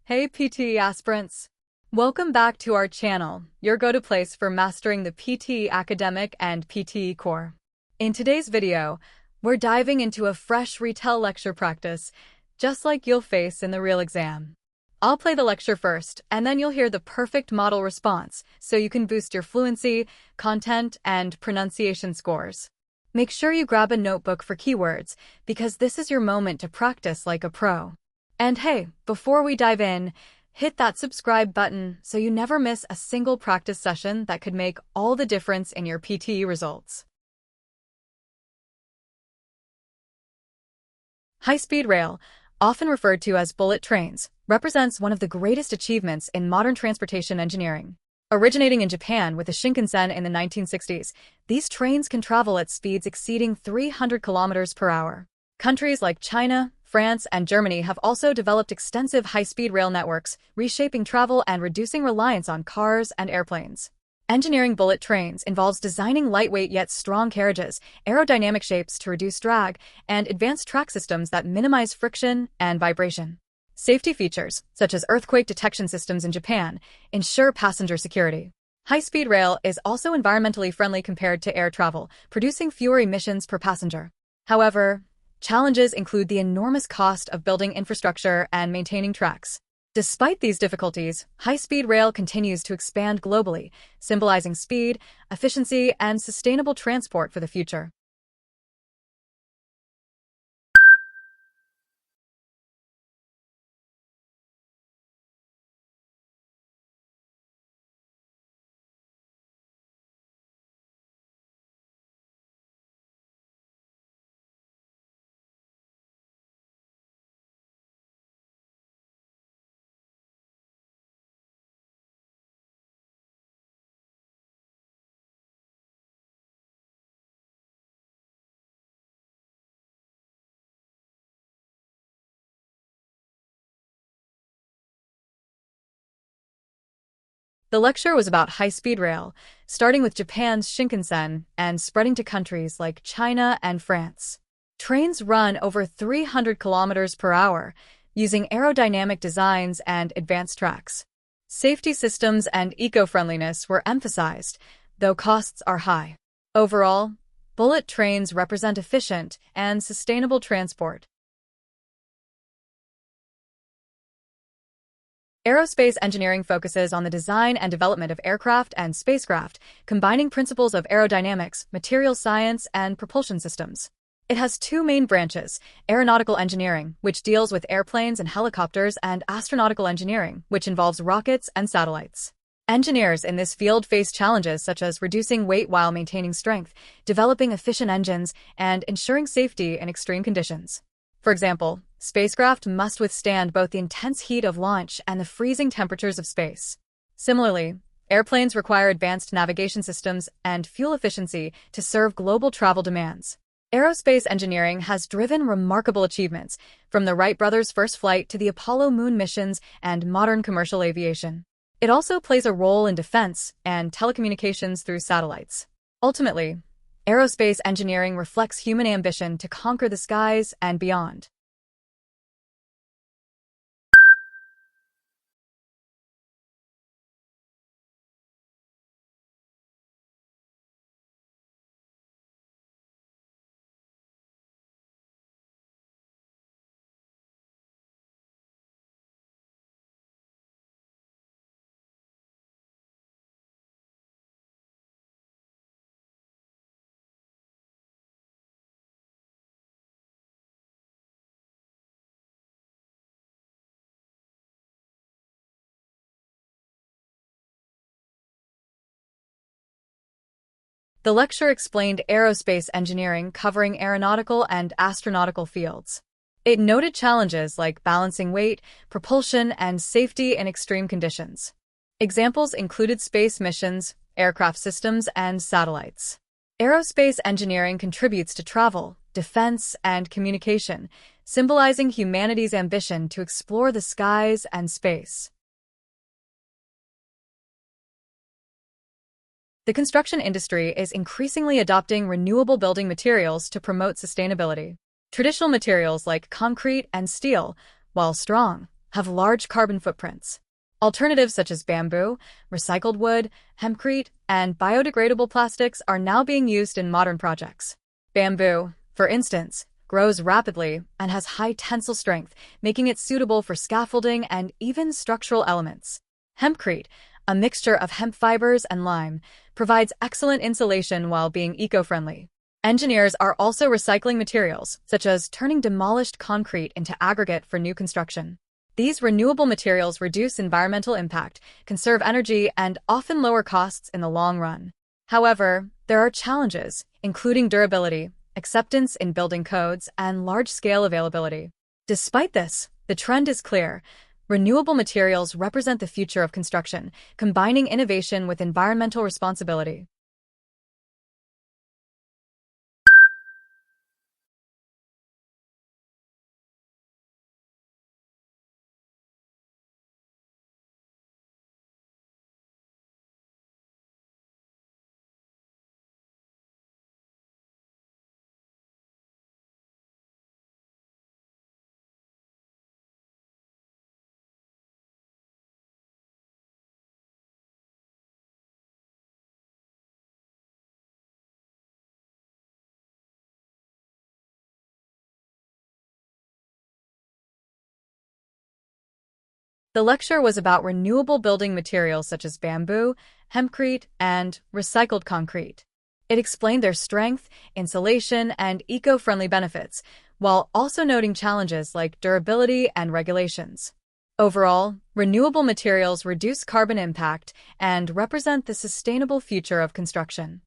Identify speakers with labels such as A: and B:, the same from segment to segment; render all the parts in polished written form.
A: Hey PTE aspirants! Welcome back to our channel, your go-to place for mastering the PTE Academic and PTE Core. In today's video, we're diving into a fresh Retell lecture practice, just like you'll face in the real exam. I'll play the lecture first, and then you'll hear the perfect model response, so you can boost your fluency, content, and pronunciation scores. Make sure you grab a notebook for keywords, because this is your moment to practice like a pro. And hey, before we dive in, hit that subscribe button so you never miss a single practice session that could make all the difference in your PTE results. High-speed rail, often referred to as bullet trains, represents one of the greatest achievements in modern transportation engineering. Originating in Japan with the Shinkansen in the 1960s, these trains can travel at speeds exceeding 300 kilometers per hour. Countries like China, France, and Germany have also developed extensive high-speed rail networks, reshaping travel and reducing reliance on cars and airplanes. Engineering bullet trains involves designing lightweight yet strong carriages, aerodynamic shapes to reduce drag, and advanced track systems that minimize friction and vibration. Safety features, such as earthquake detection systems in Japan, ensure passenger security. High-speed rail is also environmentally friendly compared to air travel, producing fewer emissions per passenger. However, challenges include the enormous cost of building infrastructure and maintaining tracks. Despite these difficulties, high-speed rail continues to expand globally, symbolizing speed, efficiency, and sustainable transport for the future. The lecture was about high-speed rail, starting with Japan's Shinkansen and spreading to countries like China and France. Trains run over 300 kilometers per hour, using aerodynamic designs and advanced tracks. Safety systems and eco-friendliness were emphasized, though costs are high. Overall, bullet trains represent efficient and sustainable transport. Aerospace engineering focuses on the design and development of aircraft and spacecraft, combining principles of aerodynamics, materials science, and propulsion systems. It has two main branches: aeronautical engineering, which deals with airplanes and helicopters, and astronautical engineering, which involves rockets and satellites. Engineers in this field face challenges such as reducing weight while maintaining strength, developing efficient engines, and ensuring safety in extreme conditions. For example, spacecraft must withstand both the intense heat of launch and the freezing temperatures of space. Similarly, airplanes require advanced navigation systems and fuel efficiency to serve global travel demands. Aerospace engineering has driven remarkable achievements, from the Wright brothers' first flight to the Apollo moon missions and modern commercial aviation. It also plays a role in defense and telecommunications through satellites. Ultimately, aerospace engineering reflects human ambition to conquer the skies and beyond. The lecture explained aerospace engineering covering aeronautical and astronautical fields. It noted challenges like balancing weight, propulsion, and safety in extreme conditions. Examples included space missions, aircraft systems, and satellites. Aerospace engineering contributes to travel, defense, and communication, symbolizing humanity's ambition to explore the skies and space. The construction industry is increasingly adopting renewable building materials to promote sustainability. Traditional materials like concrete and steel, while strong, have large carbon footprints. Alternatives such as bamboo, recycled wood, hempcrete, and biodegradable plastics are now being used in modern projects. Bamboo, for instance, grows rapidly and has high tensile strength, making it suitable for scaffolding and even structural elements. Hempcrete, a mixture of hemp fibers and lime, provides excellent insulation while being eco-friendly. Engineers are also recycling materials, such as turning demolished concrete into aggregate for new construction. These renewable materials reduce environmental impact, conserve energy, and often lower costs in the long run. However, there are challenges, including durability, acceptance in building codes, and large-scale availability. Despite this, the trend is clear. Renewable materials represent the future of construction, combining innovation with environmental responsibility. The lecture was about renewable building materials such as bamboo, hempcrete, and recycled concrete. It explained their strength, insulation, and eco-friendly benefits, while also noting challenges like durability and regulations. Overall, renewable materials reduce carbon impact and represent the sustainable future of construction.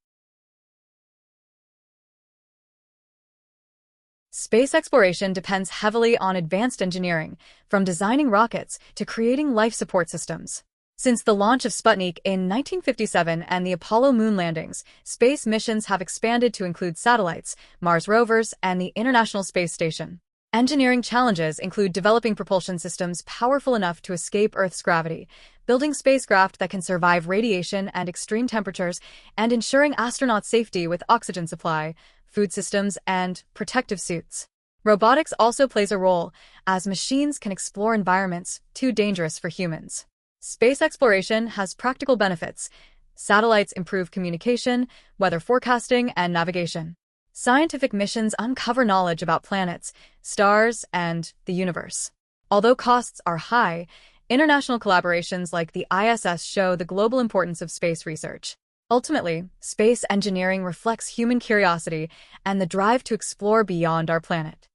A: Space exploration depends heavily on advanced engineering, from designing rockets to creating life support systems. Since the launch of Sputnik in 1957 and the Apollo moon landings, space missions have expanded to include satellites, Mars rovers, and the International Space Station. Engineering challenges include developing propulsion systems powerful enough to escape Earth's gravity, building spacecraft that can survive radiation and extreme temperatures, and ensuring astronaut safety with oxygen supply, food systems, and protective suits. Robotics also plays a role, as machines can explore environments too dangerous for humans. Space exploration has practical benefits. Satellites improve communication, weather forecasting, and navigation. Scientific missions uncover knowledge about planets, stars, and the universe. Although costs are high, international collaborations like the ISS show the global importance of space research. Ultimately, space engineering reflects human curiosity and the drive to explore beyond our planet.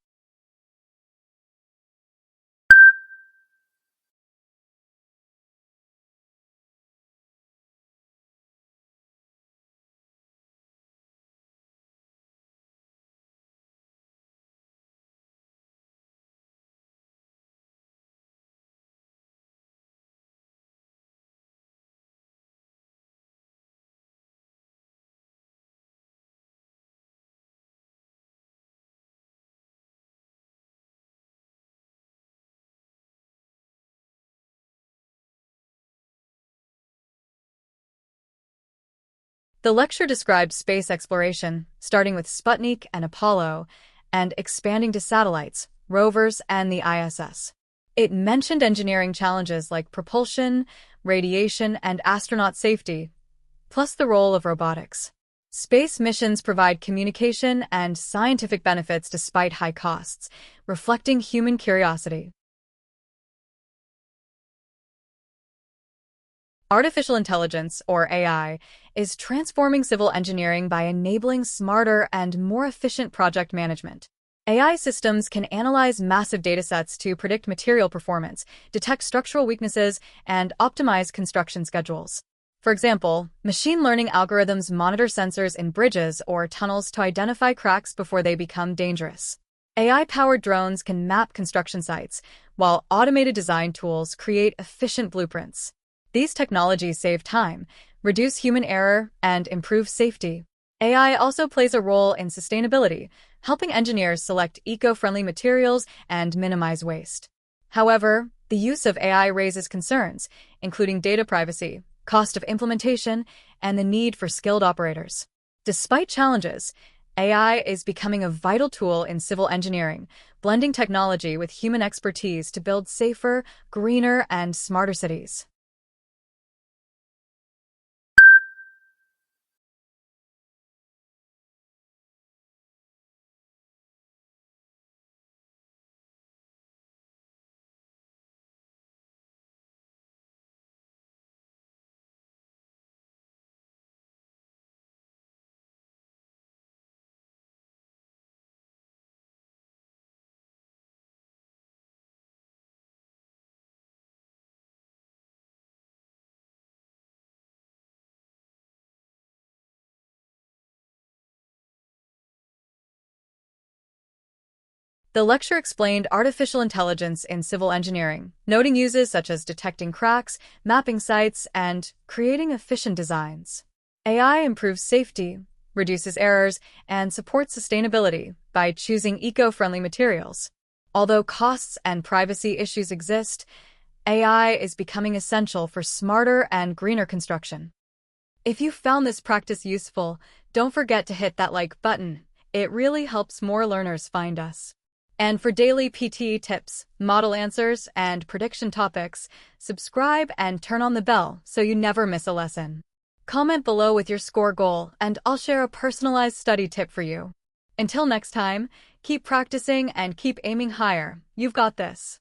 A: The lecture described space exploration, starting with Sputnik and Apollo, and expanding to satellites, rovers, and the ISS. It mentioned engineering challenges like propulsion, radiation, and astronaut safety, plus the role of robotics. Space missions provide communication and scientific benefits despite high costs, reflecting human curiosity. Artificial intelligence, or AI, is transforming civil engineering by enabling smarter and more efficient project management. AI systems can analyze massive datasets to predict material performance, detect structural weaknesses, and optimize construction schedules. For example, machine learning algorithms monitor sensors in bridges or tunnels to identify cracks before they become dangerous. AI-powered drones can map construction sites, while automated design tools create efficient blueprints. These technologies save time, reduce human error, and improve safety. AI also plays a role in sustainability, helping engineers select eco-friendly materials and minimize waste. However, the use of AI raises concerns, including data privacy, cost of implementation, and the need for skilled operators. Despite challenges, AI is becoming a vital tool in civil engineering, blending technology with human expertise to build safer, greener, and smarter cities. The lecture explained artificial intelligence in civil engineering, noting uses such as detecting cracks, mapping sites, and creating efficient designs. AI improves safety, reduces errors, and supports sustainability by choosing eco-friendly materials. Although costs and privacy issues exist, AI is becoming essential for smarter and greener construction. If you found this practice useful, don't forget to hit that like button. It really helps more learners find us. And for daily PTE tips, model answers, and prediction topics, subscribe and turn on the bell so you never miss a lesson. Comment below with your score goal, and I'll share a personalized study tip for you. Until next time, keep practicing and keep aiming higher. You've got this.